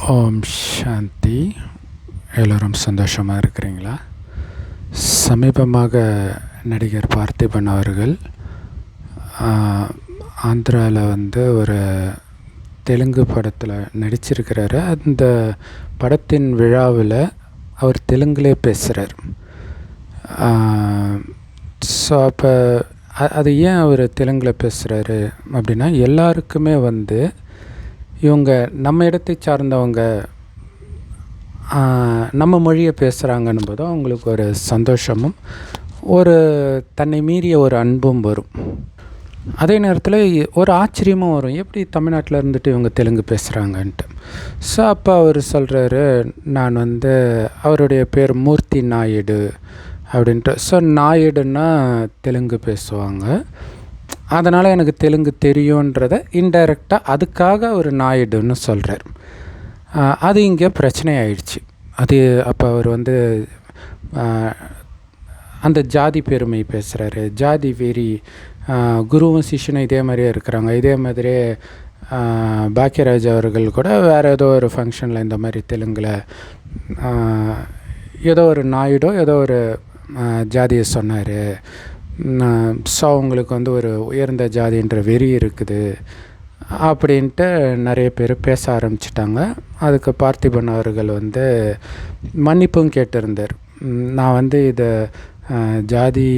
ஓம் சாந்தி. எல்லோரும் சந்தோஷமாக இருக்கிறீங்களா? சமீபமாக நடிகர் பார்த்திபன் அவர்கள் ஆந்திராவில் ஒரு தெலுங்கு படத்தில் நடிச்சிருக்கிறாரு. அந்த படத்தின் விழாவில் அவர் தெலுங்குலே பேசுகிறார். ஸோ அப்போ அது ஏன் அவர் தெலுங்கில் பேசுகிறாரு அப்படின்னா, எல்லாருக்குமே இவங்க நம்ம இடத்தை சார்ந்தவங்க நம்ம மொழியை பேசுகிறாங்கன்னும் போது அவங்களுக்கு ஒரு சந்தோஷமும் ஒரு தன்னை மீறிய ஒரு அன்பும் வரும். அதே நேரத்தில் ஒரு ஆச்சரியமும் வரும், எப்படி தமிழ்நாட்டில் இருந்துட்டு இவங்க தெலுங்கு பேசுகிறாங்கன்ட்டு. ஸோ அப்போ அவர் சொல்கிறாரு, நான் அவருடைய பேர் மூர்த்தி நாயுடு அப்படின்ட்டு. ஸோ நாயுடுன்னா தெலுங்கு பேசுவாங்க, அதனால் எனக்கு தெலுங்கு தெரியுன்றதை இன்டைரக்டாக அதுக்காக அவர் நாயுடுன்னு சொல்கிறார். அது இங்கே பிரச்சனை ஆயிடுச்சு. அது அப்போ அவர் அந்த ஜாதி பெருமை பேசுகிறாரு, ஜாதி வெறி. குருவும் சிஷ்யனும் இதே மாதிரியே இருக்கிறாங்க. இதே மாதிரியே பாக்கியராஜ் அவர்கள் கூட வேறு ஏதோ ஒரு ஃபங்க்ஷனில் இந்த மாதிரி தெலுங்கில் ஏதோ ஒரு நாயுடோ ஏதோ ஒரு ஜாதியை சொன்னார். ஸோ அவங்களுக்கு ஒரு உயர்ந்த ஜாதின்ற வெறி இருக்குது அப்படின்ட்டு நிறைய பேர் பேச ஆரம்பிச்சிட்டாங்க. அதுக்கு பார்த்திபன் அவர்கள் மன்னிப்பும் கேட்டிருந்தார். நான் இதை ஜாதி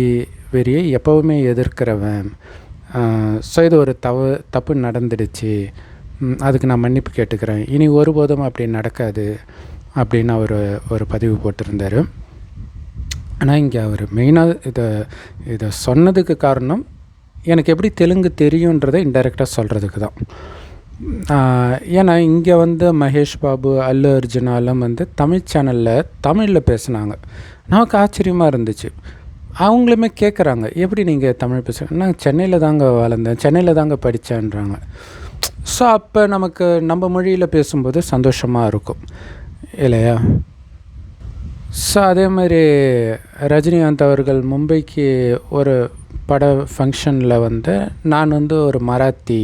வெறியை எப்போவுமே எதிர்க்கிறவன். ஸோ இது ஒரு தப்பு நடந்துடுச்சு, அதுக்கு நான் மன்னிப்பு கேட்டுக்கிறேன், இனி ஒருபோதும் அப்படி நடக்காது அப்படின்னு அவர் ஒரு பதிவு போட்டிருந்தார். ஆனால் இங்கே அவர் மெயினாக இதை சொன்னதுக்கு காரணம், எனக்கு எப்படி தெலுங்கு தெரியுன்றதை இன்டைரக்டாக சொல்கிறதுக்கு தான். ஏன்னா இங்கே மகேஷ் பாபு, அல்லு அர்ஜுனாலும் தமிழ் சேனலில் தமிழில் பேசுனாங்க. நமக்கு ஆச்சரியமாக இருந்துச்சு. அவங்களுமே கேட்குறாங்க, எப்படி நீங்கள் தமிழ் பேசுகிறீங்க? நான் சென்னையில் தாங்க வளர்ந்தேன், சென்னையில் தாங்க படித்தேன்றாங்க. ஸோ அப்போ நமக்கு நம்ம மொழியில் பேசும்போது சந்தோஷமாக இருக்கும் இல்லையா? ஸோ அதே மாதிரி ரஜினிகாந்த் அவர்கள் மும்பைக்கு ஒரு பட ஃபங்க்ஷனில் நான் ஒரு மராத்தி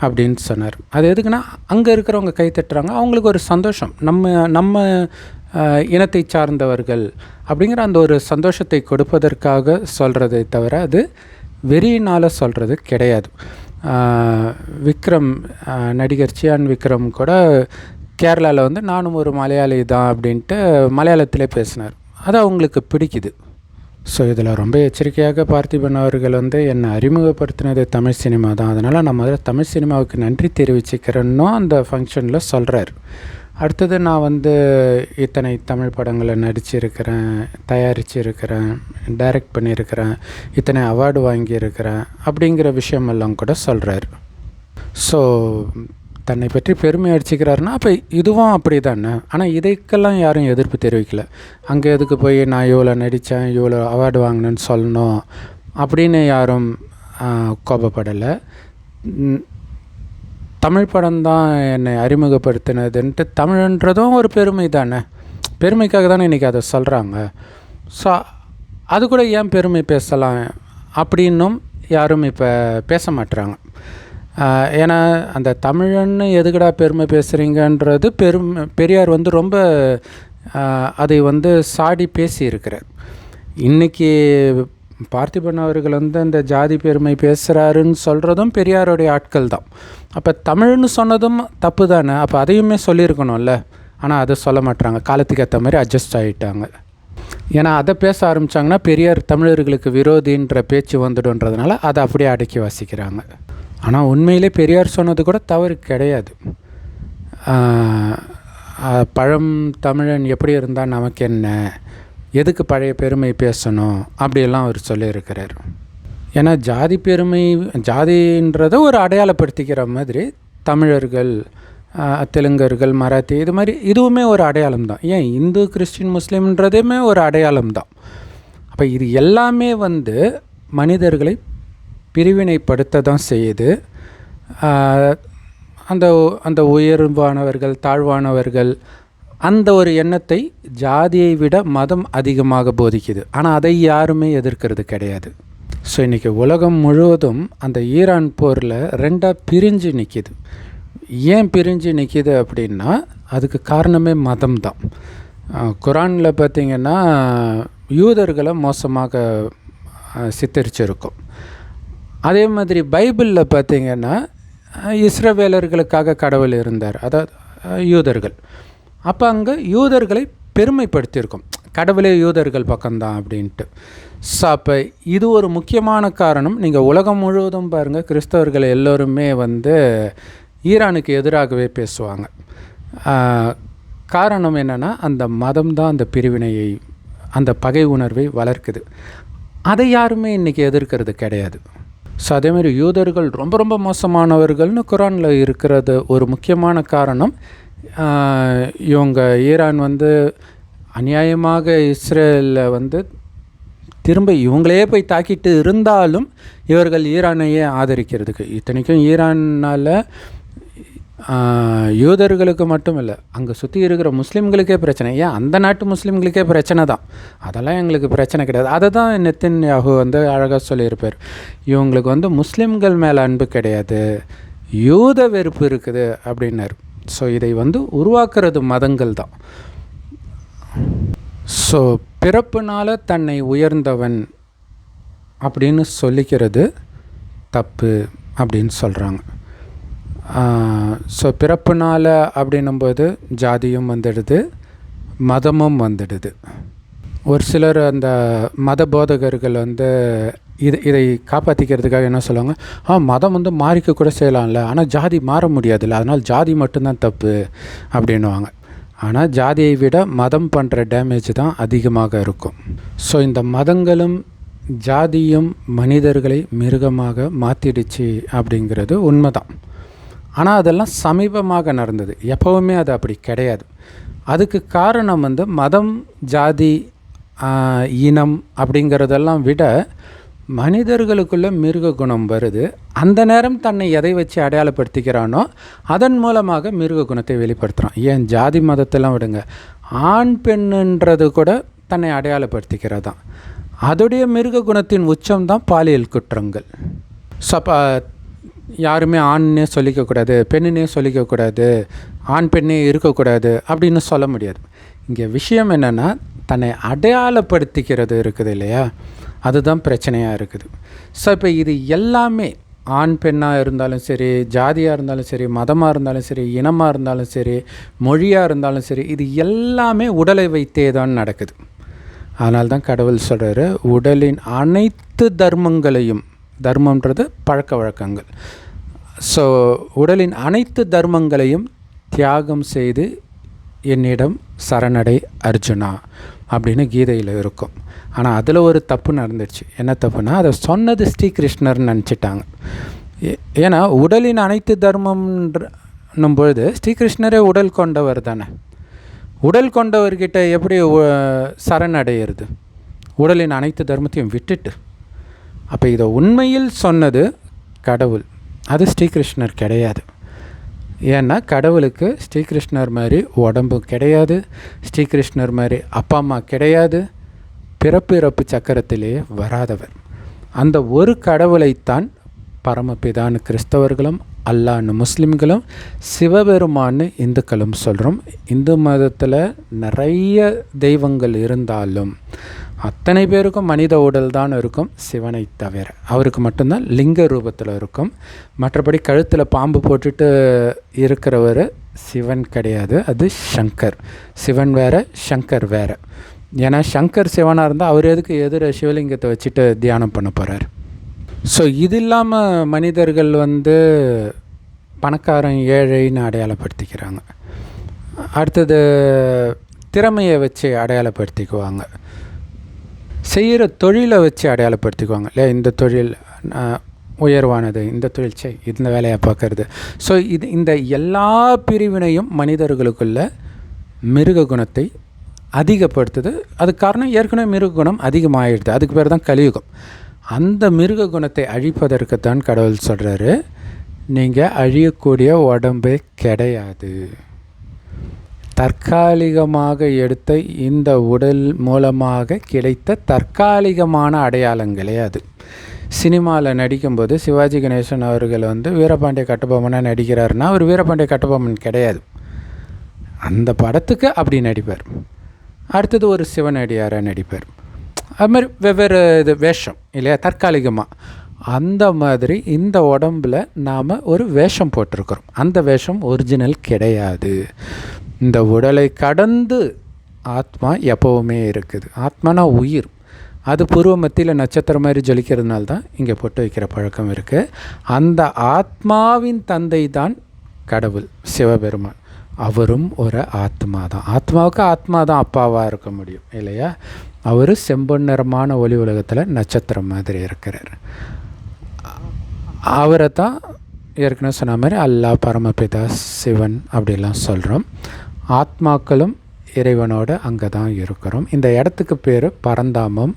அப்படின்னு சொன்னார். அது எதுக்குன்னா, அங்கே இருக்கிறவங்க கை தட்டுறாங்க, அவங்களுக்கு ஒரு சந்தோஷம், நம்ம இனத்தை சார்ந்தவர்கள் அப்படிங்கிற அந்த ஒரு சந்தோஷத்தை கொடுப்பதற்காக சொல்கிறதை தவிர அது வெறியினால் சொல்கிறது கிடையாது. விக்ரம், நடிகர் சியான் விக்ரம் கூட கேரளாவில் நானும் ஒரு மலையாளி தான் அப்படின்ட்டு மலையாளத்திலே பேசினார். அது அவங்களுக்கு பிடிக்குது. ஸோ இதில் ரொம்ப எச்சரிக்கையாக பார்த்திபன் அவர்கள் என்னை அறிமுகப்படுத்தினது தமிழ் சினிமா தான், அதனால் நான் முதல்ல தமிழ் சினிமாவுக்கு நன்றி தெரிவிச்சுக்கிறேன்னு அந்த ஃபங்க்ஷனில் சொல்கிறார். அடுத்தது நான் இத்தனை தமிழ் படங்களை நடிச்சிருக்கிறேன், தயாரிச்சிருக்கிறேன், டைரக்ட் பண்ணியிருக்கிறேன், இத்தனை அவார்டு வாங்கியிருக்கிறேன் அப்படிங்கிற விஷயமெல்லாம் கூட சொல்கிறார். ஸோ தன்னை பற்றி பெருமை அடிச்சுக்கிறாருன்னா அப்போ இதுவும் அப்படி தானே. ஆனால் இதுக்கெல்லாம் யாரும் எதிர்ப்பு தெரிவிக்கலை. அங்கே எதுக்கு போய் நான் இவ்வளோ நடித்தேன், இவ்வளோ அவார்டு வாங்கினேன்னு சொல்லணும் அப்படின்னு யாரும் கோபப்படலை. தமிழ் படம் தான் என்னை அறிமுகப்படுத்தினதுன்ட்டு, தமிழ்ன்றதும் ஒரு பெருமை தானே, பெருமைக்காக தானே இன்றைக்கி அதை சொல்கிறாங்க. ஸோ அது கூட ஏன் பெருமை பேசலாம் அப்படின்னும் யாரும் இப்போ பேச மாட்டுறாங்க. ஏன்னா அந்த தமிழன்னு எதுக்கடா பெருமை பேசுகிறீங்கன்றது பெரியார் ரொம்ப அதை சாடி பேசியிருக்கிறார். இன்றைக்கி பார்த்திபன் அவர்கள் அந்த ஜாதி பெருமை பேசுகிறாருன்னு சொல்கிறதும் பெரியாருடைய ஆட்கள் தான். அப்போ தமிழ்னு சொன்னதும் தப்பு தானே, அப்போ அதையுமே சொல்லியிருக்கணும்ல. ஆனால் அதை சொல்ல மாட்டாங்க, காலத்துக்கு ஏற்ற மாதிரி அட்ஜஸ்ட் ஆகிட்டாங்க. ஏன்னா அதை பேச ஆரம்பித்தாங்கன்னா பெரியார் தமிழர்களுக்கு விரோதின்ற பேச்சு வந்துடுன்றதுனால அதை அப்படியே அடக்கி வாசிக்கிறாங்க. ஆனால் உண்மையிலே பெரியார் சொன்னது கூட தவறு கிடையாது. பழம் தமிழன் எப்படி இருந்தால் நமக்கு என்ன, எதுக்கு பழைய பெருமை பேசணும் அப்படியெல்லாம் அவர் சொல்லியிருக்கிறார். ஏன்னா ஜாதி பெருமை, ஜாதின்றதை ஒரு அடையாளப்படுத்திக்கிற மாதிரி தமிழர்கள், தெலுங்கர்கள், மராத்தி, இது மாதிரி இதுவுமே ஒரு அடையாளம் தான். ஏன் இந்து, கிறிஸ்டின், முஸ்லீம்ன்றதுமே ஒரு அடையாளம் தான். அப்போ இது எல்லாமே மனிதர்களை பிரிவினைப்படுத்த தான் செய்யுது. அந்த உயர்வானவர்கள், தாழ்வானவர்கள், அந்த ஒரு எண்ணத்தை ஜாதியை விட மதம் அதிகமாக போதிக்குது. ஆனால் அதை யாருமே எதிர்க்கிறது கிடையாது. ஸோ இன்றைக்கி உலகம் முழுவதும் அந்த ஈரான் போரில் ரெண்டாக பிரிஞ்சு நிற்கிது. ஏன் பிரிஞ்சு நிற்கிது அப்படின்னா அதுக்கு காரணமே மதம் தான். குரானில் பார்த்திங்கன்னா யூதர்களை மோசமாக சித்தரிச்சிருக்கும். அதே மாதிரி பைபிளில் பார்த்திங்கன்னா இஸ்ரவேலர்களுக்காக கடவுள் இருந்தார், அதாவது யூதர்கள். அப்போ அங்கே யூதர்களை பெருமைப்படுத்தியிருக்கும், கடவுளே யூதர்கள் பக்கம்தான் அப்படின்ட்டு. ஸோ அப்போ இது ஒரு முக்கியமான காரணம். நீங்கள் உலகம் முழுவதும் பாருங்கள், கிறிஸ்தவர்கள் எல்லோருமே ஈரானுக்கு எதிராகவே பேசுவாங்க. காரணம் என்னென்னா அந்த மதம் தான் அந்த பிரிவினையை, அந்த பகை உணர்வை வளர்க்குது. அதை யாருமே இன்றைக்கி எதிர்க்கிறது கிடையாது. ஸோ அதேமாதிரி யூதர்கள் ரொம்ப ரொம்ப மோசமானவர்கள்னு குரானில் இருக்கிறது ஒரு முக்கியமான காரணம். இவங்க ஈரான் அநியாயமாக இஸ்ரேலில் திரும்ப இவங்களே போய் தாக்கிட்டு இருந்தாலும் இவர்கள் ஈரானையே ஆதரிக்கிறதுக்கு, இத்தனைக்கும் ஈரானால் யூதர்களுக்கு மட்டும் இல்லை, அங்கே சுற்றி இருக்கிற முஸ்லீம்களுக்கே பிரச்சனை. ஏன் அந்த நாட்டு முஸ்லீம்களுக்கே பிரச்சனை தான், அதெல்லாம் எங்களுக்கு பிரச்சனை கிடையாது. அதை தான் நெத்தன்யாஹு அழகாக சொல்லியிருப்பார். இவங்களுக்கு முஸ்லீம்கள் மேலே அன்பு கிடையாது, யூத வெறுப்பு இருக்குது அப்படின்னாரு. ஸோ இதை உருவாக்குறது மதங்கள் தான். ஸோ பிறப்புனால் தன்னை உயர்ந்தவன் அப்படின்னு சொல்லிக்கிறது தப்பு அப்படின்னு சொல்கிறாங்க. ஸோ பிறப்புனால் அப்படின்னும்போது ஜாதியும் வந்துடுது, மதமும் வந்துடுது. ஒரு சிலர் அந்த மத போதகர்கள் இதை காப்பாற்றிக்கிறதுக்காக என்ன சொல்லுவாங்க, மதம் மாறிக்க கூட செய்யலாம்ல, ஆனால் ஜாதி மாற முடியாதுல்ல, அதனால் ஜாதி மட்டும்தான் தப்பு அப்படின்வாங்க. ஆனால் ஜாதியை விட மதம் பண்ணுற டேமேஜ் தான் அதிகமாக இருக்கும். ஸோ இந்த மதங்களும் ஜாதியும் மனிதர்களை மிருகமாக மாற்றிடுச்சு அப்படிங்கிறது உண்மைதான். ஆனால் அதெல்லாம் சமீபமாக நடந்தது, எப்போவுமே அது அப்படி கிடையாது. அதுக்கு காரணம் மதம், ஜாதி, இனம் அப்படிங்கிறதெல்லாம் விட மனிதர்களுக்குள்ள மிருக குணம் வருது. அந்த நேரம் தன்னை எதை வச்சு அடையாளப்படுத்திக்கிறானோ அதன் மூலமாக மிருக குணத்தை வெளிப்படுத்துகிறான். ஏன் ஜாதி மதத்தெல்லாம் விடுங்க, ஆண் பெண்ணுன்றது கூட தன்னை அடையாளப்படுத்திக்கிறதான். அதோடைய மிருக குணத்தின் உச்சம்தான் பாலியல் குற்றங்கள். ஸோ அப்போ யாருமே ஆண்னே சொல்லிக்கக்கூடாது, பெண்ணுன்னே சொல்லிக்கக்கூடாது, ஆண் பெண்ணே இருக்கக்கூடாது அப்படின்னு சொல்ல முடியாது. இங்கே விஷயம் என்னென்னா, தன்னை அடையாளப்படுத்திக்கிறது இருக்குது இல்லையா, அதுதான் பிரச்சனையாக இருக்குது. ஸோ இப்போ இது எல்லாமே ஆண் பெண்ணாக இருந்தாலும் சரி, ஜாதியாக இருந்தாலும் சரி, மதமாக இருந்தாலும் சரி, இனமாக இருந்தாலும் சரி, மொழியாக இருந்தாலும் சரி, இது எல்லாமே உடலை வைத்தே தான் நடக்குது. அதனால தான் கடவுள் சொல்கிறாரு, உடலின் அனைத்து தர்மங்களையும், தர்மன்றது பழக்க வழக்கங்கள், ஸோ உடலின் அனைத்து தர்மங்களையும் தியாகம் செய்து என்னிடம் சரணடை அர்ஜுனா அப்படின்னு கீதையில் இருக்கும். ஆனால் அதில் ஒரு தப்பு நடந்துடுச்சு. என்ன தப்புனா, அதை சொன்னது ஸ்ரீகிருஷ்ணர்னு நினச்சிட்டாங்க. ஏன்னா உடலின் அனைத்து தர்மம்ன்னும் பொழுது ஸ்ரீகிருஷ்ணரே உடல் கொண்டவர் தானே. உடல் கொண்டவர்கிட்ட எப்படி சரணடைகிறது, உடலின் அனைத்து தர்மத்தையும் விட்டுட்டு? அப்போ இதை உண்மையில் சொன்னது கடவுள், அது ஸ்ரீகிருஷ்ணர் கிடையாது. ஏன்னா கடவுளுக்கு ஸ்ரீகிருஷ்ணர் மாதிரி உடம்பு கிடையாது, ஸ்ரீகிருஷ்ணர் மாதிரி அப்பா அம்மா கிடையாது, பிறப்பு இறப்பு சக்கரத்திலேயே வராதவர். அந்த ஒரு கடவுளைத்தான் பரமபிதான்னு கிறிஸ்தவர்களும், அல்லான்னு முஸ்லீம்களும், சிவபெருமான்னு இந்துக்களும் சொல்கிறோம். இந்து மதத்தில் நிறைய தெய்வங்கள் இருந்தாலும் அத்தனை பேருக்கும் மனித உடல் தான் இருக்கும், சிவனை தவிர. அவருக்கு மட்டும்தான் லிங்க ரூபத்தில் இருக்கும். மற்றபடி கழுத்தில் பாம்பு போட்டுட்டு இருக்கிறவர் சிவன் கிடையாது, அது சங்கர். சிவன் வேறு, சங்கர் வேறு. ஏன்னா சங்கர் சிவனாக இருந்தால் அவர் எதுக்கு சிவலிங்கத்தை வச்சுட்டு தியானம் பண்ண போகிறார்? ஸோ இது இல்லாமல் மனிதர்கள் பணக்காரன் ஏழைன்னு அடையாளப்படுத்திக்கிறாங்க. அடுத்தது திறமையை வச்சு அடையாளப்படுத்திக்குவாங்க, செய்கிற தொழிலை வச்சு அடையாளப்படுத்திக்குவாங்க இல்லையா. இந்த தொழில் உயர்வானது, இந்த தொழில் இந்த வேலையை பார்க்கறது. ஸோ இந்த எல்லா பிரிவினையும் மனிதர்களுக்குள்ள மிருக குணத்தை அதிகப்படுத்துது. அதுக்கு காரணம் ஏற்கனவே மிருக குணம் அதிகமாகிடுது, அதுக்கு பேர் தான் கலியுகம். அந்த மிருக குணத்தை அழிப்பதற்கு தான் கடவுள் சொல்கிறாரு, நீங்கள் அழியக்கூடிய உடம்பே கிடையாது, தற்காலிகமாக எடுத்த இந்த உடல் மூலமாக கிடைத்த தற்காலிகமான அடையாளங்களே அது. சினிமாவில் நடிக்கும்போது சிவாஜி கணேசன் அவர்கள் வந்து வீரபாண்டிய கட்டபொம்மனாக நடிக்கிறாருன்னா அவர் வீரபாண்டிய கட்டபொம்மன் கிடையாது. அந்த படத்துக்கு அப்படி நடிப்பார். அடுத்தது ஒரு சிவனடியாராக நடிப்பார். அது மாதிரி வெவ்வேறு இது வேஷம் இல்லையா, தற்காலிகமாக. அந்த மாதிரி இந்த உடம்பில் நாம் ஒரு வேஷம் போட்டிருக்கிறோம். அந்த வேஷம் ஒரிஜினல் கிடையாது. இந்த உடலை கடந்து ஆத்மா எப்போவுமே இருக்குது. ஆத்மானா உயிர். அது பூர்வ மத்தியில் நட்சத்திரம் மாதிரி ஜொலிக்கிறதுனால தான் இங்கே பொட்டு வைக்கிற பழக்கம் இருக்குது. அந்த ஆத்மாவின் தந்தை தான் கடவுள் சிவபெருமான். அவரும் ஒரு ஆத்மா தான். ஆத்மாவுக்கு ஆத்மா தான் அப்பாவாக இருக்க முடியும் இல்லையா. அவர் செம்பொன்னிறமான ஒளி உலகத்தில் நட்சத்திரம் மாதிரி இருக்கிறார். அவரை தான் ஏற்கனவே சொன்ன மாதிரி அல்லாஹ், பரமபிதா, சிவன் அப்படிலாம் சொல்கிறோம். ஆத்மாக்களும் இறைவனோட அங்கே தான் இருக்கிறோம். இந்த இடத்துக்கு பேர் பரந்தாமம்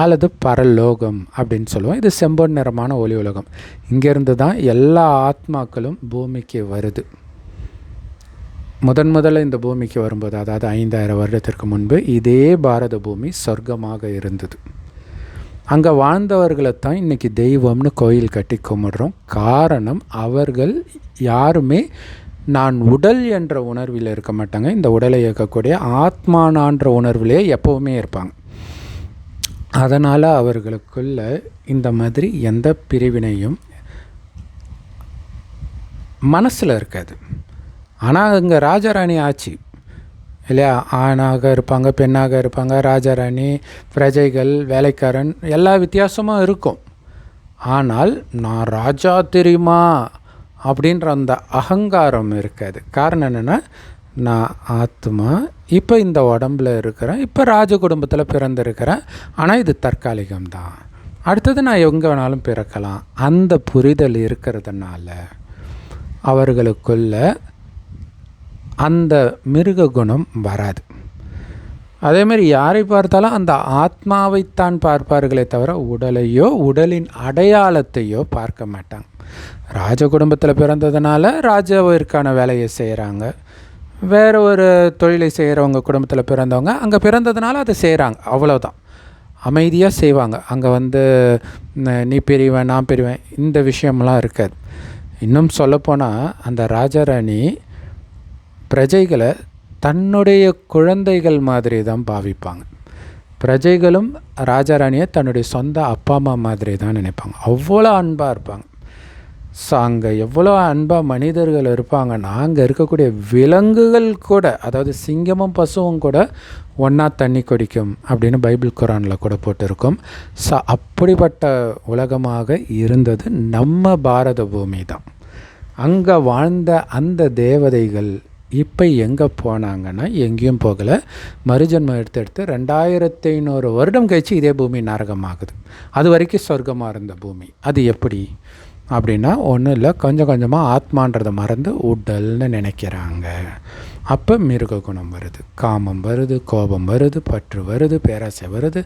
அல்லது பரலோகம் அப்படின்னு சொல்லுவோம். இது செம்பொன் நிறமான ஒளி உலகம். இங்கேருந்து தான் எல்லா ஆத்மாக்களும் பூமிக்கு வருது. முதல்ல இந்த பூமிக்கு வரும்போது, அதாவது 5000 வருடத்திற்கு முன்பு, இதே பாரத பூமி சொர்க்கமாக இருந்தது. அங்கே வாழ்ந்தவர்களை தான் இன்றைக்கி தெய்வம்னு கோயில் கட்டி கும்பிடுறோம். காரணம், அவர்கள் யாருமே நான் உடல் என்ற உணர்வில் இருக்க மாட்டாங்க. இந்த உடலை இயக்கக்கூடிய ஆத்மானான்ற உணர்விலே எப்போவுமே இருப்பாங்க. அதனால் அவர்களுக்குள்ள இந்த மாதிரி எந்த பிரிவினையும் மனசில் இருக்காது. ஆனால் இங்கே ராஜாராணி ஆட்சி இல்லையா, ஆணாக இருப்பாங்க, பெண்ணாக இருப்பாங்க, ராஜாராணி, பிரஜைகள், வேலைக்காரன், எல்லா வித்தியாசமும் இருக்கும். ஆனால் நான் ராஜா தெரியுமா அப்படின்ற அந்த அகங்காரம் இருக்காது. காரணம் என்னென்னா, நான் ஆத்மா, இப்போ இந்த உடம்பில் இருக்கிறேன், இப்போ ராஜ குடும்பத்தில் பிறந்திருக்கிறேன், ஆனால் இது தற்காலிகம்தான், அடுத்தது நான் எங்கே வேணாலும் பிறக்கலாம். அந்த புரிதல் இருக்கிறதுனால அவர்களுக்குள்ள அந்த மிருக குணம் வராது. அதேமாதிரி யாரை பார்த்தாலும் அந்த ஆத்மாவைத்தான் பார்ப்பார்களே தவிர உடலையோ உடலின் அடையாளத்தையோ பார்க்க மாட்டாங்க. ராஜ குடும்பத்தில் பிறந்ததுனால ராஜாவிற்கான வேலையை செய்கிறாங்க. வேறு ஒரு தொழிலை செய்கிறவங்க குடும்பத்தில் பிறந்தவங்க அங்கே பிறந்ததுனால அதை செய்கிறாங்க, அவ்வளோதான். அமைதியாக செய்வாங்க. அங்கே நீ பெரியவன் நான் பெரியவன் இந்த விஷயம்லாம் இருக்காது. இன்னும் சொல்லப்போனால் அந்த ராஜாராணி பிரஜைகளை தன்னுடைய குழந்தைகள் மாதிரி தான் பாவிப்பாங்க. பிரஜைகளும் ராஜாராணியை தன்னுடைய சொந்த அப்பா அம்மா மாதிரி தான் நினைப்பாங்க. அவ்வளோ அன்பாக இருப்பாங்க. ஸோ அங்கே எவ்வளோ அன்பாக மனிதர்கள் இருப்பாங்கன்னா, அங்கே இருக்கக்கூடிய விலங்குகள் கூட, அதாவது சிங்கமும் பசுவும் கூட ஒன்றா தண்ணி குடிக்கும் அப்படின்னு பைபிள் குரானில் கூட போட்டிருக்கும். ஸோ அப்படிப்பட்ட உலகமாக இருந்தது நம்ம பாரத பூமி தான். அங்கே வாழ்ந்த அந்த தேவதைகள் இப்போ எங்கே போனாங்கன்னா, எங்கேயும் போகலை. மறுஜன்மம் எடுத்து 2500 வருடம் கழிச்சு இதே பூமி நரகமாகுது. அது வரைக்கும் சொர்க்கமாக இருந்த பூமி. அது எப்படி அப்படின்னா, ஒன்றும் இல்லை, கொஞ்சம் கொஞ்சமாக ஆத்மான்றதை மறந்து உடல்னு நினைக்கிறாங்க. அப்போ மிருக குணம் வருது, காமம் வருது, கோபம் வருது, பற்று வருது, பேராசை வருது,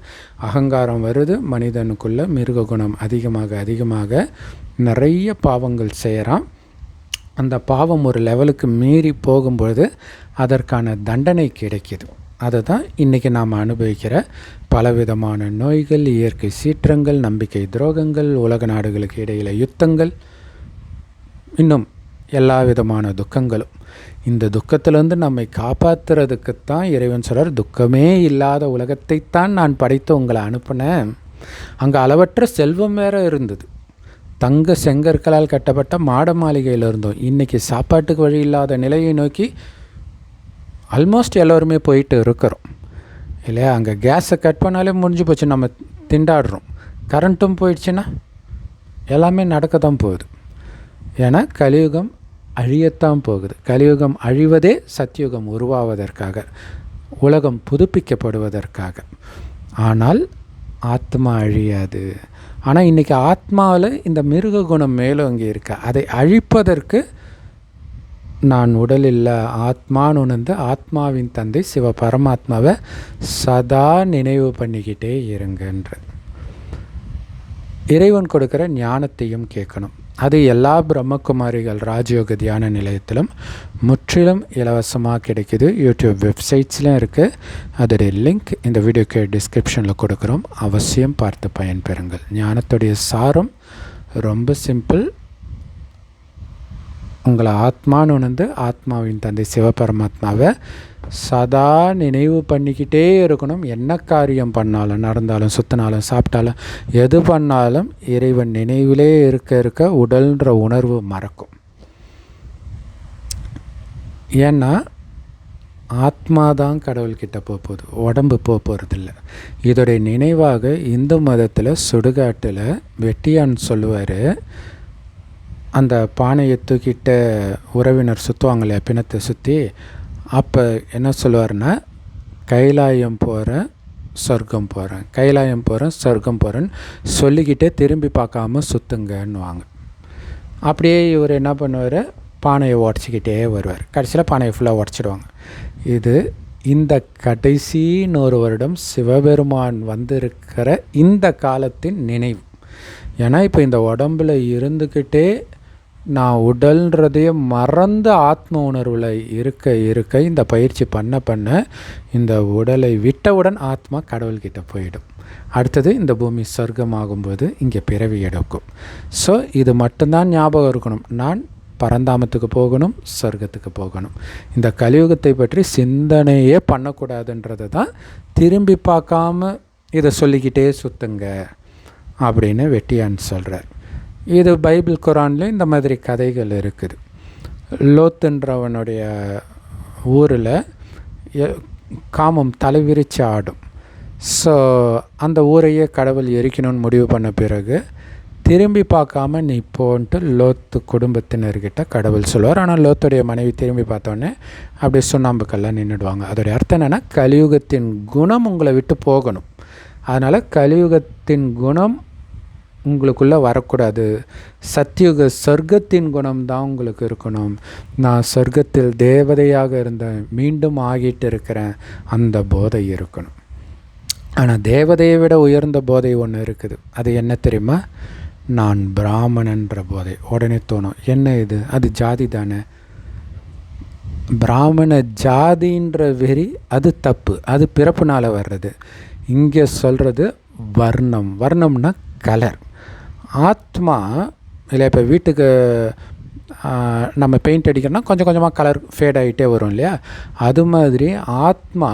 அகங்காரம் வருது. மனிதனுக்குள்ளே மிருக குணம் அதிகமாக நிறைய பாவங்கள் செய்கிறான். அந்த பாவம் ஒரு லெவலுக்கு மீறி போகும்பொழுது அதற்கான தண்டனை கிடைக்கிது. அதை தான் இன்றைக்கி நாம் அனுபவிக்கிற பலவிதமான நோய்கள், இயற்கை சீற்றங்கள், நம்பிக்கை துரோகங்கள், உலக நாடுகளுக்கு இடையில் யுத்தங்கள், இன்னும் எல்லா விதமான துக்கங்களும். இந்த துக்கத்திலேருந்து நம்மை காப்பாற்றுறதுக்குத்தான் இறைவன் சொல்கிறார், துக்கமே இல்லாத உலகத்தைத்தான் நான் படைத்து உங்களை அனுப்பினேன். அங்கே அளவற்ற செல்வம் வேறு இருந்தது. தங்க செங்கற்களால் கட்டப்பட்ட மாட மாளிகையில் இருந்தோம். இன்றைக்கி சாப்பாட்டுக்கு வழி இல்லாத நிலையை நோக்கி ஆல்மோஸ்ட் எல்லோருமே போயிட்டு இருக்கிறோம் இல்லையா. அங்கே கேஸை கட் பண்ணாலே முடிஞ்சு போச்சு, நம்ம திண்டாடுறோம். கரண்ட்டும் போயிடுச்சுன்னா எல்லாமே நடக்க தான் போகுது. ஏன்னா கலியுகம் அழியத்தான் போகுது. கலியுகம் அழிவதே சத்தியுகம் உருவாவதற்காக, உலகம் புதுப்பிக்கப்படுவதற்காக. ஆனால் ஆத்மா அழியாது. ஆனால் இன்றைக்கி ஆத்மாவில் இந்த மிருக குணம் மேலோங்கி இருக்க, அதை அழிப்பதற்கு நான் உடலில் ஆத்மான்னு உணர்ந்து ஆத்மாவின் தந்தை சிவ பரமாத்மாவை சதா நினைவு பண்ணிக்கிட்டே இருங்கன்ற. இறைவன் கொடுக்குற ஞானத்தையும் கேட்கணும். அது எல்லா பிரம்மகுமாரிகள் ராஜயோக தியான நிலையத்திலும் முற்றிலும் இலவசமாக கிடைக்குது. யூடியூப் வெப்சைட்ஸ்லையும் இருக்குது. அதோடைய லிங்க் இந்த வீடியோக்கு டிஸ்கிரிப்ஷனில் கொடுக்குறோம். அவசியம் பார்த்து பயன்பெறுங்கள். ஞானத்துடைய சாரம் ரொம்ப சிம்பிள். உங்களை ஆத்மான்னு உணர்ந்து ஆத்மாவின் தந்தை சிவபரமாத்மாவை சதா நினைவு பண்ணிக்கிட்டே இருக்கணும். என்ன காரியம் பண்ணாலும், நடந்தாலும், சுற்றினாலும், சாப்பிட்டாலும், எது பண்ணாலும் இறைவன் நினைவிலே இருக்க உடல்ன்ற உணர்வு மறக்கும். ஏன்னா ஆத்மா தான் கடவுள்கிட்ட போகுது, உடம்பு போகிறதில்ல. இதோடைய நினைவாக இந்து மதத்தில் சுடுகாட்டில் வெட்டியான் சொல்லுவார், அந்த பானையை தூக்கிட்ட உறவினர் சுற்றுவாங்களே பிணத்தை சுற்றி, அப்போ என்ன சொல்லுவார்னா, கைலாயம் போகிறேன் சொர்க்கம் போகிறேன், கைலாயம் போகிறேன் சொர்க்கம் போகிறேன்னு சொல்லிக்கிட்டே திரும்பி பார்க்காம சுற்றுங்கன்னுவாங்க. அப்படியே இவர் என்ன பண்ணுவார், பானையை உடச்சிக்கிட்டே வருவார். கடைசியில் பானையை ஃபுல்லாக உடச்சிடுவாங்க. இது இந்த கடைசி 100 வருடம் சிவபெருமான் வந்திருக்கிற இந்த காலத்தின் நினைவு. ஏன்னா இப்போ இந்த உடம்பில் இருந்துக்கிட்டே நான் உடல்ன்றதையே மறந்த ஆத்ம உணர்வில் இருக்க இந்த பயிற்சி பண்ண இந்த உடலை விட்டவுடன் ஆத்மா கடவுள்கிட்ட போயிடும். அடுத்தது இந்த பூமி சொர்க்கமாகும்போது இங்கே பிறவி எடுக்கும். ஸோ இது மட்டும்தான் ஞாபகம் இருக்கணும். நான் பரந்தாமத்துக்கு போகணும், சொர்க்கத்துக்கு போகணும். இந்த கலியுகத்தை பற்றி சிந்தனையே பண்ணக்கூடாதுன்றது தான் திரும்பி பார்க்காம இதை சொல்லிக்கிட்டே சுற்றுங்க அப்படின்னு வெட்டியான் சொல்கிறார். இது பைபிள் குரானில் இந்த மாதிரி கதைகள் இருக்குது. லோத்துன்றவனுடைய ஊரில் காமம் தலைவிரிச்சு ஆடும். ஸோ அந்த ஊரையே கடவுள் எரிக்கணும்னு முடிவு பண்ண பிறகு திரும்பி பார்க்காம நீ போன்ட்டு லோத்து குடும்பத்தினர்கிட்ட கடவுள் சொல்லுவார். ஆனால் லோத்துடைய மனைவி திரும்பி பார்த்தோன்னே அப்படியே சுண்ணாம்புக்கெல்லாம் நின்றுடுவாங்க. அதோடைய அர்த்தம் என்னென்னா, கலியுகத்தின் குணம் உங்களை விட்டு போகணும். அதனால் கலியுகத்தின் குணம் உங்களுக்குள்ளே வரக்கூடாது. சத்தியுக சொர்க்கத்தின் குணம்தான் உங்களுக்கு இருக்கணும். நான் சொர்க்கத்தில் தேவதையாக இருந்தேன், மீண்டும் ஆகிட்டு இருக்கிறேன், அந்த போதை இருக்கணும். ஆனால் தேவதையை விட உயர்ந்த போதை ஒன்று இருக்குது. அது என்ன தெரியுமா? நான் பிராமணன்ற போதை. உடனே தோணும், என்ன இது, அது ஜாதி தானே. பிராமண ஜாதின்ற வெறி அது தப்பு, அது பிறப்புனால் வர்றது. இங்கே சொல்கிறது வர்ணம். வர்ணம்னா கலர். ஆத்மா இல்லை, இப்போ வீட்டுக்கு நம்ம பெயிண்ட் அடிக்கிறோன்னா கொஞ்சம் கொஞ்சமாக கலர் ஃபேட் ஆகிட்டே வரும் இல்லையா? அது மாதிரி ஆத்மா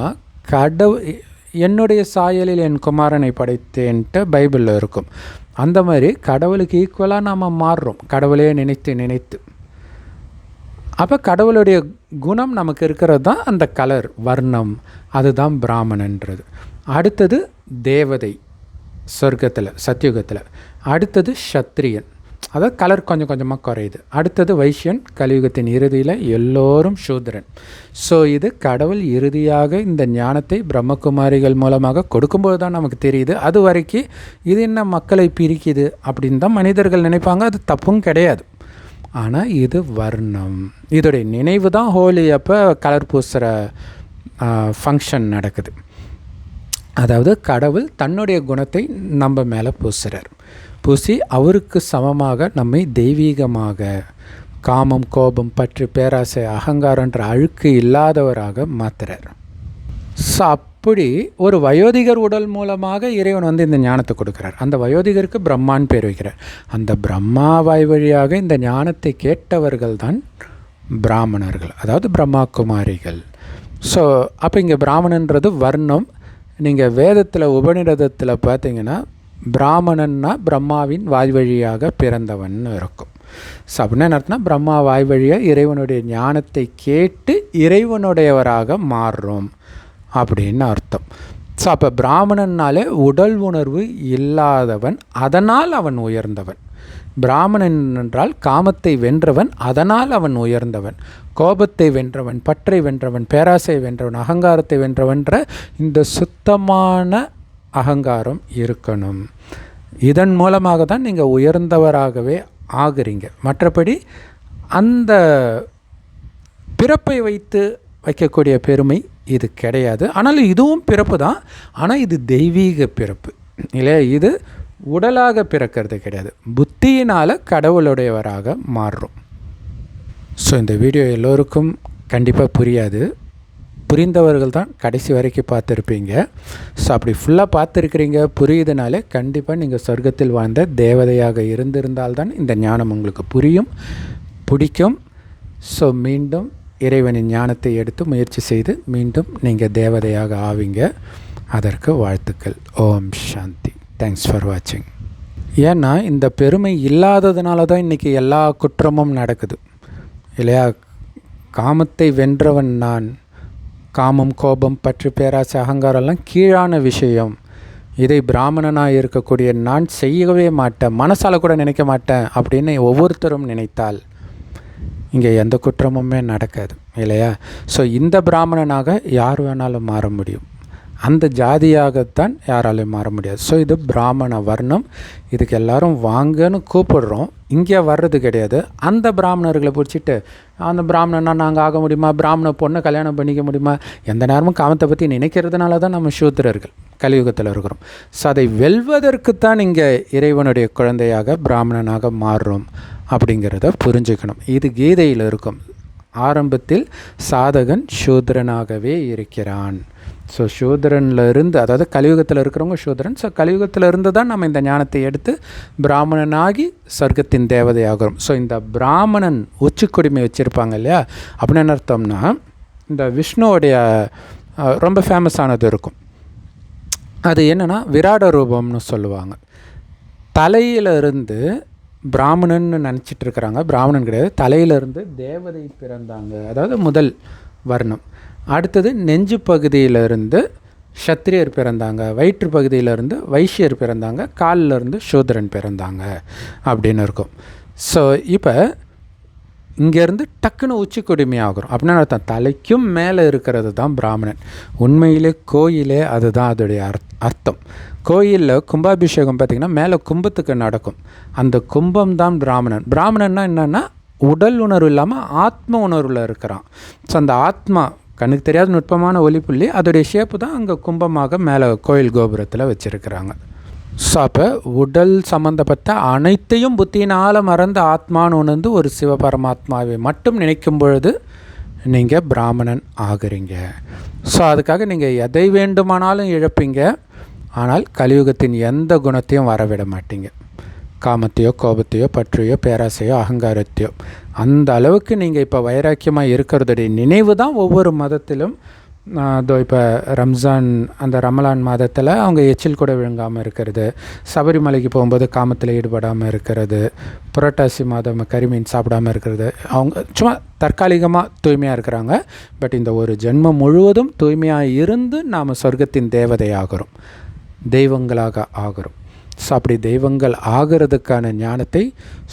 என்னுடைய சாயலில் என் குமாரனை படைத்தேன்ட்டு பைபிளில் இருக்கும். அந்த மாதிரி கடவுளுக்கு ஈக்குவலாக நாம் மாறுறோம், கடவுளே நினைத்து. அப்போ கடவுளுடைய குணம் நமக்கு இருக்கிறது தான் அந்த கலர், வர்ணம். அதுதான் பிராமணன்றது. அடுத்தது தேவதை சொர்க்கத்தில், சத்தியுகத்தில். அடுத்தது சத்திரியன், அதாவது கலர் கொஞ்சம் கொஞ்சமாக குறையுது. அடுத்தது வைஷ்யன், கலியுகத்தின் இறுதியில் எல்லோரும் சூத்ரன். ஸோ இது கடவுள் இறுதியாக இந்த ஞானத்தை பிரம்மகுமாரிகள் மூலமாக கொடுக்கும்போது தான் நமக்கு தெரியுது. அது வரைக்கும் இது என்ன மக்களை பிரிக்குது அப்படின்னு தான் மனிதர்கள் நினைப்பாங்க. அது தப்பும் கிடையாது. ஆனால் இது வர்ணம். இதோடைய நினைவு தான் ஹோலி அப்போ கலர் பூசுகிற ஃபங்க்ஷன் நடக்குது. அதாவது கடவுள் தன்னுடைய குணத்தை நம்ம மேலே பூசுகிறார். பூசி அவருக்கு சமமாக நம்மை தெய்வீகமாக, காமம், கோபம், பற்று, பேராசை, அகங்காரன்ற அழுக்கு இல்லாதவராக மாற்றுறார். ஸோ அப்படி ஒரு வயோதிகர் உடல் மூலமாக இறைவன் இந்த ஞானத்தை கொடுக்குறார். அந்த வயோதிகருக்கு பிரம்மான்னு பேர் வைக்கிறார். அந்த பிரம்மா வாய் வழியாக இந்த ஞானத்தை கேட்டவர்கள் தான் பிராமணர்கள், அதாவது பிரம்மா குமாரிகள். ஸோ அப்போ இங்கே பிராமணன்றது வர்ணம். நீங்கள் வேதத்தில் உபநிடதத்தில் பார்த்தீங்கன்னா பிராமணன்னா பிரம்மாவின் வாய் வழியாக பிறந்தவன் இருக்கும். ஸோ அப்படின்னா என்ன அர்த்தம்னா, பிரம்மா வாய் வழியாக இறைவனுடைய ஞானத்தை கேட்டு இறைவனுடையவராக மாறுறோம் அப்படின்னு அர்த்தம். ஸோ அப்போ பிராமணன்னாலே உடல் உணர்வு இல்லாதவன், அதனால் அவன் உயர்ந்தவன். பிராமணன் என்றால் காமத்தை வென்றவன், அதனால் அவன் உயர்ந்தவன். கோபத்தை வென்றவன், பற்றை வென்றவன், பேராசை வென்றவன், அகங்காரத்தை வென்றவன்ற இந்த சுத்தமான அகங்காரம் இருக்கணும். இதன் மூலமாக தான் நீங்கள் உயர்ந்தவராகவே ஆகுறீங்க. மற்றபடி அந்த பிறப்பை வைத்து வைக்கக்கூடிய பெருமை இது கிடையாது. ஆனாலும் இதுவும் பிறப்பு தான். ஆனால் இது தெய்வீக பிறப்பு இல்லையா? இது உடலாக பிறக்கிறது கிடையாது, புத்தியினால் கடவுளுடையவராக மாறுறோம். ஸோ இந்த வீடியோ எல்லோருக்கும் கண்டிப்பாக புரியாது. புரிந்தவர்கள் தான் கடைசி வரைக்கும் பார்த்துருப்பீங்க. ஸோ அப்படி ஃபுல்லாக பார்த்துருக்கிறீங்க, புரியுதுனாலே கண்டிப்பாக நீங்கள் சொர்க்கத்தில் வாழ்ந்த தேவதையாக இருந்திருந்தால்தான் இந்த ஞானம் உங்களுக்கு புரியும், பிடிக்கும். ஸோ மீண்டும் இறைவனின் ஞானத்தை எடுத்து முயற்சி செய்து மீண்டும் நீங்கள் தேவதையாக ஆவீங்க. அதற்கு வாழ்த்துக்கள். ஓம் சாந்தி. தேங்க்ஸ் ஃபார் வாட்சிங். ஏன்னா இந்த பெருமை இல்லாததுனால தான் இன்றைக்கி எல்லா குற்றமும் நடக்குது இல்லையா? காமத்தை வென்றவன் நான். காமம், கோபம், பற்று, பேராசை, அகங்காரம்லாம் கீழான விஷயம். இதை பிராமணனாக இருக்கக்கூடிய நான் செய்யவே மாட்டேன், மனசால் கூட நினைக்க மாட்டேன் அப்படின்னு ஒவ்வொருத்தரும் நினைத்தால் இங்கே எந்த குற்றமுமே நடக்காது இல்லையா? ஸோ இந்த பிராமணனாக யார் வேணாலும் மாற முடியும், அந்த ஜாதியாகத்தான் யாராலையும் மாற முடியாது. ஸோ இது பிராமண வர்ணம். இதுக்கு எல்லோரும் வாங்கன்னு கூப்பிடுறோம், இங்கே வர்றது கிடையாது. அந்த பிராமணர்களை பிடிச்சிட்டு அந்த பிராமணனா நாங்கள் ஆக முடியுமா, பிராமண பொண்ணை கல்யாணம் பண்ணிக்க முடியுமா, எந்த நேரமும் காமத்தை பற்றி நினைக்கிறதுனால தான் நம்ம சூத்திரர்கள் கலியுகத்தில் இருக்கிறோம். ஸோ அதை வெல்வதற்குத்தான் இங்கே இறைவனுடைய குழந்தையாக பிராமணனாக மாறுறோம் அப்படிங்கிறத புரிஞ்சுக்கணும். இது கீதையில் இருக்கும். ஆரம்பத்தில் சாதகன் சூத்ரனாகவே இருக்கிறான். ஸோ சூத்ரனில் இருந்து, அதாவது கலியுகத்தில் இருக்கிறவங்க சூத்ரன். ஸோ கலியுகத்தில் இருந்து தான் நம்ம இந்த ஞானத்தை எடுத்து பிராமணனாகி சொர்க்கத்தின் தேவதையாகிறோம். ஸோ இந்த பிராமணன் உச்சிக்கொடிமை வச்சுருப்பாங்க இல்லையா? அப்படின்னு என்ன அர்த்தம்னா, இந்த விஷ்ணுவோடைய ரொம்ப ஃபேமஸானது இருக்கும். அது என்னென்னா விராட ரூபம்னு சொல்லுவாங்க. தலையிலிருந்து பிராமணன்னு நினச்சிட்டு இருக்கிறாங்க, பிராமணன் கிடையாது. தலையிலிருந்து தேவதை பிறந்தாங்க, அதாவது முதல் வர்ணம். அடுத்தது நெஞ்சு பகுதியிலிருந்து சத்திரியர் பிறந்தாங்க, வயிற்று பகுதியிலிருந்து வைஷ்யர் பிறந்தாங்க, காலிலிருந்து சூத்ரன் பிறந்தாங்க அப்படின்னு இருக்கும். ஸோ இப்போ இங்கேருந்து டக்குன்னு உச்சி கொடுமையாகிறோம் அப்படின்னு அர்த்தம். தலைக்கும் மேலே இருக்கிறது தான் பிராமணன். உண்மையிலே கோயிலே அதுதான் அதோடைய அர்த்தம். கோயிலில் கும்பாபிஷேகம் பார்த்திங்கன்னா மேலே கும்பத்துக்கு நடக்கும், அந்த கும்பம் தான் பிராமணன். பிராமணன்னா என்னென்னா உடல் உணர்வு இல்லாமல் ஆத்ம உணர்வில் இருக்கிறான். ஸோ அந்த ஆத்மா கண்ணுக்கு தெரியாத நுட்பமான ஒளிப்புள்ளி, அதோடைய ஷேப்பு தான் அங்கே கும்பமாக மேலே கோயில் கோபுரத்தில் வச்சுருக்கிறாங்க. ஸோ அப்போ உடல் சம்மந்தப்பட்ட அனைத்தையும் புத்தியினால் மறந்து ஆத்மான்னு உணர்ந்து ஒரு சிவபரமாத்மாவை மட்டும் நினைக்கும் பொழுது நீங்கள் பிராமணன் ஆகுறீங்க. ஸோ அதுக்காக நீங்கள் எதை வேண்டுமானாலும் இழப்பீங்க, ஆனால் கலியுகத்தின் எந்த குணத்தையும் வரவிட மாட்டீங்க. காமத்தையோ, கோபத்தையோ, பற்றையோ, பேராசையோ, அகங்காரத்தையோ. அந்த அளவுக்கு நீங்கள் இப்போ வைராக்கியமாக இருக்கிறதுடைய நினைவு தான் ஒவ்வொரு மதத்திலும். அதோ இப்போ ரம்ஜான், அந்த ரமலான் மாதத்தில் அவங்க எச்சில் கூட விழுங்காமல் இருக்கிறது, சபரிமலைக்கு போகும்போது காமத்தில் ஈடுபடாமல் இருக்கிறது, புரட்டாசி மாதம் கறிமீன் சாப்பிடாமல் இருக்கிறது. அவங்க சும்மா தற்காலிகமாக தூய்மையாக இருக்கிறாங்க. பட் இந்த ஒரு ஜென்மம் முழுவதும் தூய்மையாக இருந்து நாம் சொர்க்கத்தின் தேவதையாகிறோம், தெய்வங்களாக ஆகிறோம். ஸோ அப்படி தெய்வங்கள் ஆகிறதுக்கான ஞானத்தை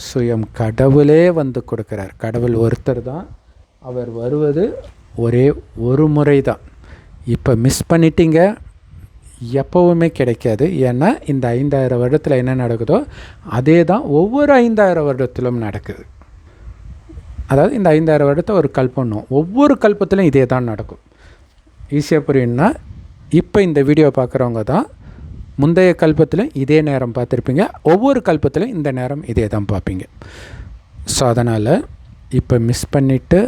சுயம் கடவுளே வந்து கொடுக்குறார். கடவுள் ஒருத்தர் தான், அவர் வருவது ஒரே ஒரு முறை தான். இப்போ மிஸ் பண்ணிட்டீங்க, எப்போவுமே கிடைக்காது. ஏன்னா இந்த 5000 வருடத்தில் என்ன நடக்குதோ அதே தான் ஒவ்வொரு 5000 வருடத்திலும் நடக்குது. அதாவது இந்த 5000 வருடத்தை ஒரு கல்பம், ஒவ்வொரு கல்பத்திலும் இதே தான் நடக்கும். ஈஸியாக புரியும்னா, இப்போ இந்த வீடியோ பார்க்குறவங்க தான் முந்தைய கல்பத்தில் இதே நேரம் பார்த்துருப்பீங்க, ஒவ்வொரு கல்பத்திலும் இந்த நேரம் இதே தான் பார்ப்பீங்க. ஸோ அதனால் இப்போ மிஸ் பண்ணிவிட்டு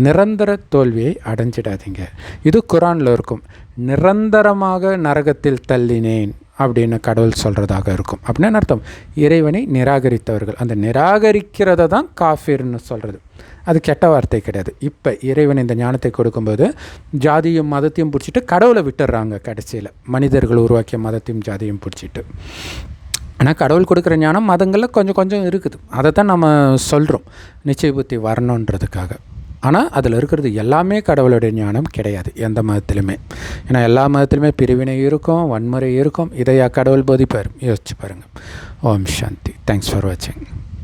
நிரந்தர தோல்வியை அடைஞ்சிடாதீங்க. இது குரானில் இருக்கும். நிரந்தரமாக நரகத்தில் தள்ளினேன் அப்படின்னு கடவுள் சொல்கிறதாக இருக்கும். அப்படின்னு அர்த்தம் இறைவனை நிராகரித்தவர்கள். அந்த நிராகரிக்கிறத தான் காஃபிர்னு சொல்கிறது. அது கெட்ட வார்த்தை கிடையாது. இப்போ இறைவன் இந்த ஞானத்தை கொடுக்கும்போது ஜாதியும் மதத்தையும் பிடிச்சிட்டு கடவுளை விட்டுடுறாங்க. கடைசியில் மனிதர்கள் உருவாக்கிய மதத்தையும் ஜாதியும் பிடிச்சிட்டு. ஆனால் கடவுள் கொடுக்குற ஞானம் மதங்களில் கொஞ்சம் கொஞ்சம் இருக்குது. அதை தான் நம்ம சொல்கிறோம், நிச்சய புத்தி வரணுன்றதுக்காக. ஆனால் அதில் இருக்கிறது எல்லாமே கடவுளுடைய ஞானம் கிடையாது எந்த மதத்திலுமே. ஏன்னா எல்லா மதத்திலுமே பிரிவினை இருக்கும், வன்முறை இருக்கும். இதையா கடவுள் போதிப்பார்? யோசிச்சு பாருங்கள். ஓம் சாந்தி. தேங்க்ஸ் ஃபார் வாட்சிங்.